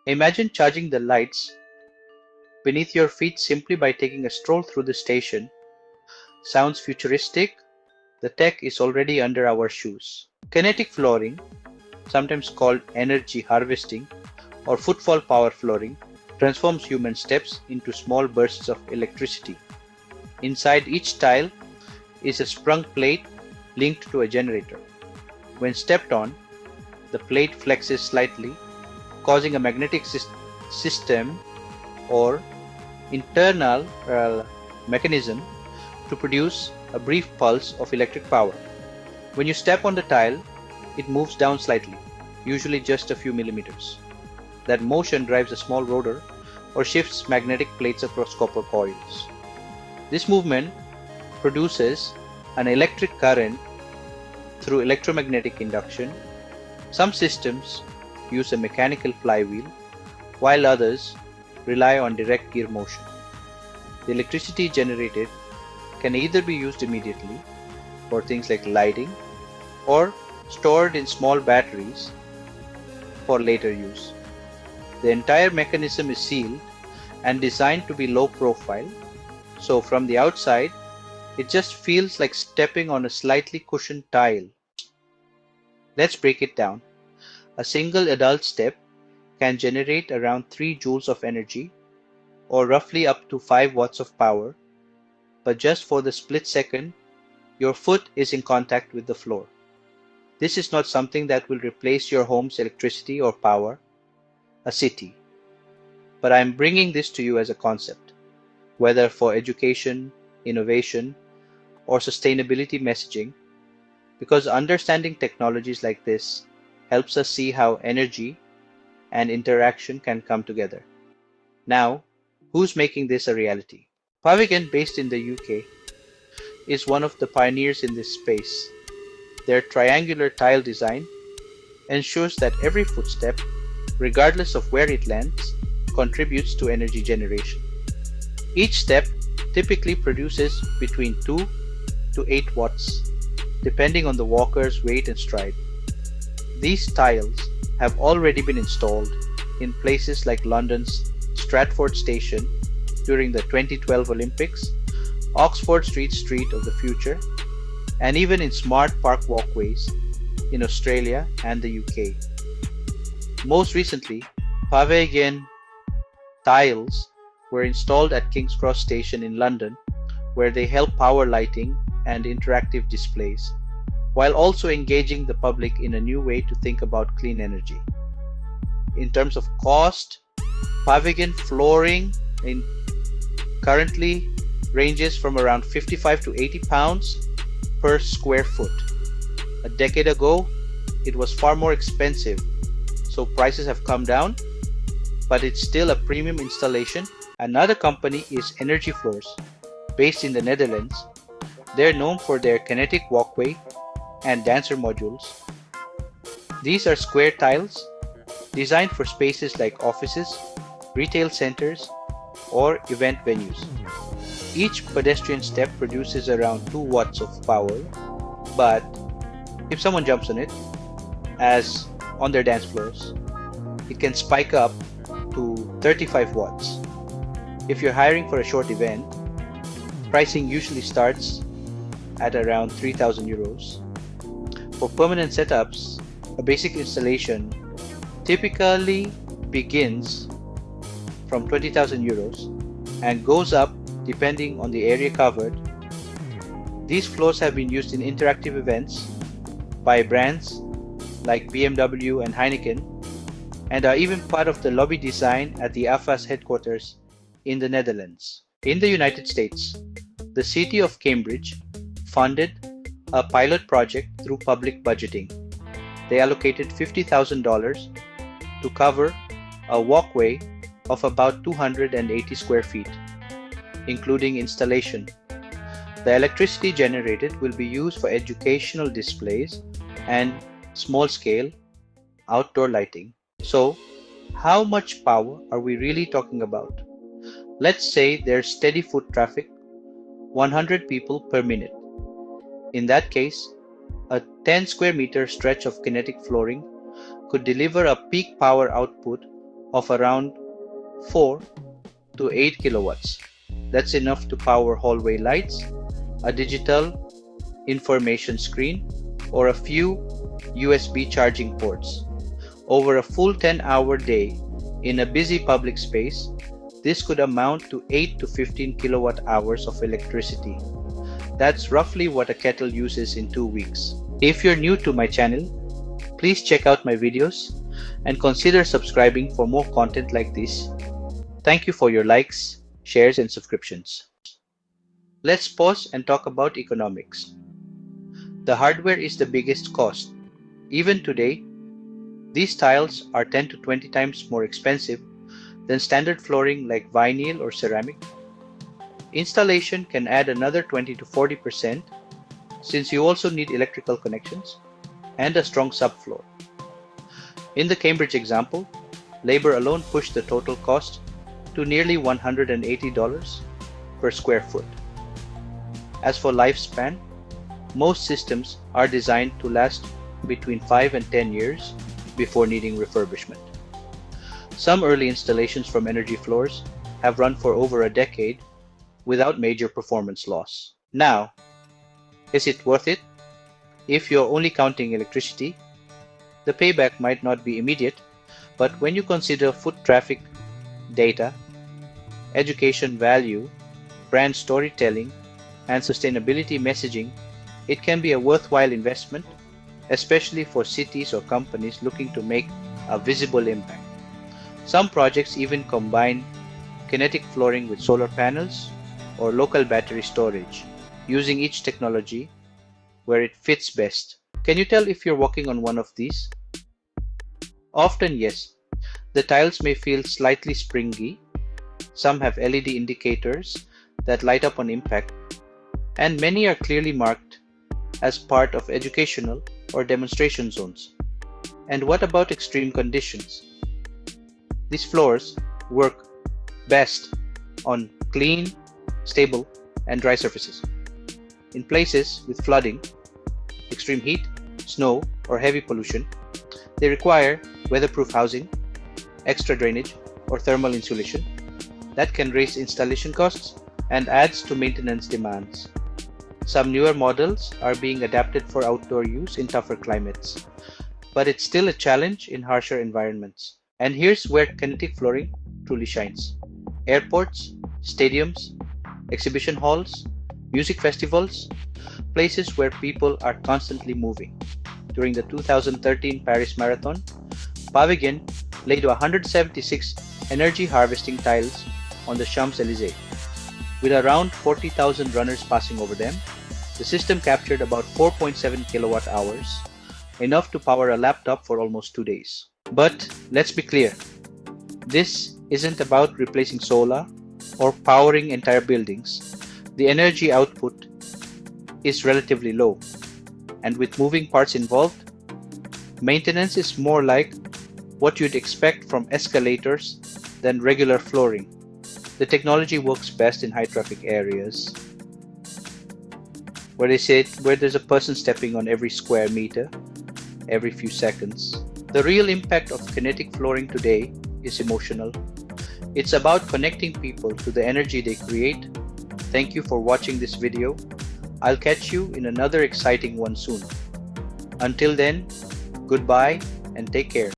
Imagine charging the lights beneath your feet simply by taking a stroll through the station. Sounds futuristic? The tech is already under our shoes. Kinetic flooring, sometimes called energy harvesting or footfall power flooring, transforms human steps into small bursts of electricity. Inside each tile is a sprung plate linked to a generator. When stepped on, the plate flexes slightly, causing a magnetic system or internal mechanism to produce a brief pulse of electric power. When you step on the tile, it moves down slightly, usually just a few millimeters. That motion drives a small rotor or shifts magnetic plates across copper coils. This movement produces an electric current through electromagnetic induction. Some systems use a mechanical flywheel, while others rely on direct gear motion. The electricity generated can either be used immediately for things like lighting or stored in small batteries for later use. The entire mechanism is sealed and designed to be low profile, so from the outside, it just feels like stepping on a slightly cushioned tile. Let's break it down. A single adult step can generate around 3 joules of energy, or roughly up to 5 watts of power, but just for the split second your foot is in contact with the floor. This is not something that will replace your home's electricity or power a city, but I am bringing this to you as a concept, whether for education, innovation, or sustainability messaging, because understanding technologies like this helps us see how energy and interaction can come together. Now, who's making this a reality? Pavigan, based in the UK, is one of the pioneers in this space. Their triangular tile design ensures that every footstep, regardless of where it lands, contributes to energy generation. Each step typically produces between 2 to 8 watts, depending on the walker's weight and stride. These tiles have already been installed in places like London's Stratford Station during the 2012 Olympics, Oxford Street of the Future, and even in smart park walkways in Australia and the UK. Most recently, Pavigan tiles were installed at King's Cross Station in London, where they help power lighting and interactive displays, while also engaging the public in a new way to think about clean energy. In terms of cost, Pavigan flooring currently ranges from around 55 to 80 pounds per square foot. A decade ago, it was far more expensive, so prices have come down, but it's still a premium installation. Another company is Energy Floors, based in the Netherlands. They're known for their Kinetic walkway and dancer modules. These are square tiles designed for spaces like offices, retail centers, or event venues. Each pedestrian step produces around 2 watts of power, but if someone jumps on it, as on their dance floors, it can spike up to 35 watts. If you're hiring for a short event, pricing usually starts at around 3,000 euros. For permanent setups, a basic installation typically begins from 20,000 euros and goes up depending on the area covered. These floors have been used in interactive events by brands like BMW and Heineken, and are even part of the lobby design at the AFA's headquarters in the Netherlands. In the United States, the city of Cambridge funded a pilot project through public budgeting. They allocated $50,000 to cover a walkway of about 280 square feet, including installation. The electricity generated will be used for educational displays and small-scale outdoor lighting. So, how much power are we really talking about? Let's say there's steady foot traffic, 100 people per minute. In that case, a 10 square meter stretch of kinetic flooring could deliver a peak power output of around 4 to 8 kilowatts. That's enough to power hallway lights, a digital information screen, or a few USB charging ports. Over a full 10-hour day in a busy public space, this could amount to 8 to 15 kilowatt hours of electricity. That's roughly what a kettle uses in 2 weeks. If you're new to my channel, please check out my videos and consider subscribing for more content like this. Thank you for your likes, shares, and subscriptions. Let's pause and talk about economics. The hardware is the biggest cost. Even today, these tiles are 10 to 20 times more expensive than standard flooring like vinyl or ceramic. Installation can add another 20 to 40% since you also need electrical connections and a strong subfloor. In the Cambridge example, labor alone pushed the total cost to nearly $180 per square foot. As for lifespan, most systems are designed to last between 5 and 10 years before needing refurbishment. Some early installations from Energy Floors have run for over a decade without major performance loss. Now, is it worth it? If you're only counting electricity, the payback might not be immediate, but when you consider foot traffic data, education value, brand storytelling, and sustainability messaging, it can be a worthwhile investment, especially for cities or companies looking to make a visible impact. Some projects even combine kinetic flooring with solar panels or local battery storage, using each technology where it fits best. Can you tell if you're walking on one of these? Often, yes. The tiles may feel slightly springy. Some have LED indicators that light up on impact, and many are clearly marked as part of educational or demonstration zones. And what about extreme conditions? These floors work best on clean, stable, and dry surfaces. In places with flooding, extreme heat, snow, or heavy pollution, they require weatherproof housing, extra drainage, or thermal insulation. That can raise installation costs and adds to maintenance demands. Some newer models are being adapted for outdoor use in tougher climates, but it's still a challenge in harsher environments. And here's where kinetic flooring truly shines. Airports, stadiums, exhibition halls, music festivals, places where people are constantly moving. During the 2013 Paris Marathon, Pavilion laid 176 energy harvesting tiles on the Champs-Élysées. With around 40,000 runners passing over them, the system captured about 4.7 kilowatt hours, enough to power a laptop for almost 2 days. But let's be clear, this isn't about replacing solar or powering entire buildings. The energy output is relatively low, and with moving parts involved, maintenance is more like what you'd expect from escalators than regular flooring. The technology works best in high traffic areas where there's a person stepping on every square meter every few seconds. The real impact of kinetic flooring today is emotional. It's about connecting people to the energy they create. Thank you for watching this video. I'll catch you in another exciting one soon. Until then, goodbye and take care.